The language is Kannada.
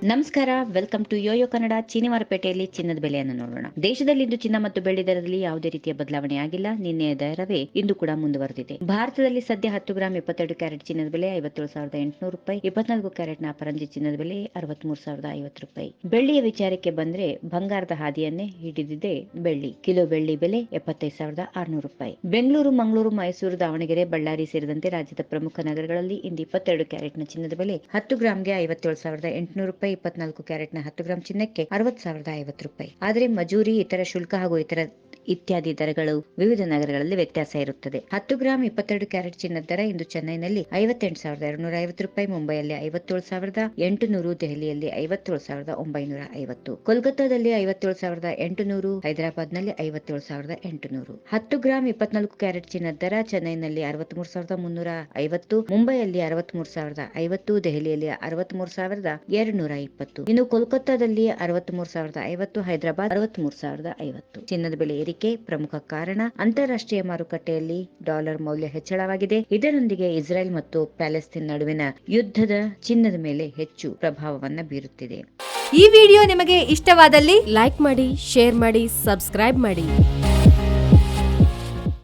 ನಮಸ್ಕಾರ, ವೆಲ್ಕಮ್ ಟು ಯೋಯೋ ಕನ್ನಡ. ಚೀನಿವಾರಪೇಟೆಯಲ್ಲಿ ಚಿನ್ನದ ಬೆಲೆಯನ್ನು ನೋಡೋಣ. ದೇಶದಲ್ಲಿ ಇಂದು ಚಿನ್ನ ಮತ್ತು ಬೆಳ್ಳಿ ದರದಲ್ಲಿ ಯಾವುದೇ ರೀತಿಯ ಬದಲಾವಣೆ ಆಗಿಲ್ಲ. ನಿನ್ನೆಯ ದರವೇ ಇಂದು ಕೂಡ ಮುಂದುವರೆದಿದೆ. ಭಾರತದಲ್ಲಿ ಸದ್ಯ 10 ಗ್ರಾಂ 22 ಕ್ಯಾರೆಟ್ ಚಿನ್ನದ ಬೆಲೆ 57,800 ರೂಪಾಯಿ, 24 ಕ್ಯಾರೆಟ್ನ ಅಪರಂಜಿ ಚಿನ್ನದ ಬೆಲೆ 63,050 ರೂಪಾಯಿ. ಬೆಳ್ಳಿಯ ವಿಚಾರಕ್ಕೆ ಬಂದ್ರೆ ಬಂಗಾರದ ಹಾದಿಯನ್ನೇ ಹಿಡಿದಿದೆ ಬೆಳ್ಳಿ. ಕಿಲೋ ಬೆಳ್ಳಿ ಬೆಲೆ 75,600 ರೂಪಾಯಿ. ಬೆಂಗಳೂರು, ಮಂಗಳೂರು, ಮೈಸೂರು, ದಾವಣಗೆರೆ, ಬಳ್ಳಾರಿ ಸೇರಿದಂತೆ ರಾಜ್ಯದ ಪ್ರಮುಖ ನಗರಗಳಲ್ಲಿ ಇಂದು 22 ಕ್ಯಾರೆಟ್ನ ಚಿನ್ನದ ಬೆಲೆ 10 ಗ್ರಾಂಗೆ 57,800 ರೂಪಾಯಿ, 24 ಕ್ಯಾರೆಟ್ನ 10 ಗ್ರಾಂ ಚಿನ್ನಕ್ಕೆ 60,050 ರೂಪಾಯಿ. ಆದರೆ ಮಜೂರಿ, ಇತರ ಶುಲ್ಕ ಹಾಗೂ ಇತ್ಯಾದಿ ದರಗಳು ವಿವಿಧ ನಗರಗಳಲ್ಲಿ ವ್ಯತ್ಯಾಸ ಇರುತ್ತದೆ. 10 ಗ್ರಾಂ 22 ಕ್ಯಾರೆಟ್ ಚಿನ್ನದ ದರ ಇಂದು ಚೆನ್ನೈನಲ್ಲಿ 58,250 ರೂಪಾಯಿ, ಮುಂಬೈಯಲ್ಲಿ 57,800, ದೆಹಲಿಯಲ್ಲಿ 57,950, ಕೋಲ್ಕತ್ತಾದಲ್ಲಿ 57,800, ಹೈದರಾಬಾದ್ನಲ್ಲಿ 57,800. 10 ಗ್ರಾಂ 24 ಕ್ಯಾರೆಟ್ ಚಿನ್ನದ ದರ ಚೆನ್ನೈನಲ್ಲಿ 63,350, ಮುಂಬೈಯಲ್ಲಿ 63,050, ದೆಹಲಿಯಲ್ಲಿ 63,220. ಇನ್ನು ಕೋಲ್ಕತ್ತಾದಲ್ಲಿ 63,050, ಹೈದರಾಬಾದ್ 63,050. ಚಿನ್ನದ ಬೆಲೆ ಏರಿಕೆ ಪ್ರಮುಖ ಕಾರಣ ಅಂತಾರಾಷ್ಟ್ರೀಯ ಮಾರುಕಟ್ಟೆಯಲ್ಲಿ ಡಾಲರ್ ಮೌಲ್ಯ ಹೆಚ್ಚಳವಾಗಿದೆ. ಇದರೊಂದಿಗೆ ಇಸ್ರೇಲ್ ಮತ್ತು ಪ್ಯಾಲೆಸ್ತೈನ್ ನಡುವಿನ ಯುದ್ಧದ ಚಿನ್ನದ ಮೇಲೆ ಹೆಚ್ಚು ಪ್ರಭಾವವನ್ನ ಬೀರುತ್ತಿದೆ. ಈ ವಿಡಿಯೋ ನಿಮಗೆ ಇಷ್ಟವಾದಲ್ಲಿ ಲೈಕ್ ಮಾಡಿ, ಶೇರ್ ಮಾಡಿ, ಸಬ್ಸ್ಕ್ರೈಬ್ ಮಾಡಿ.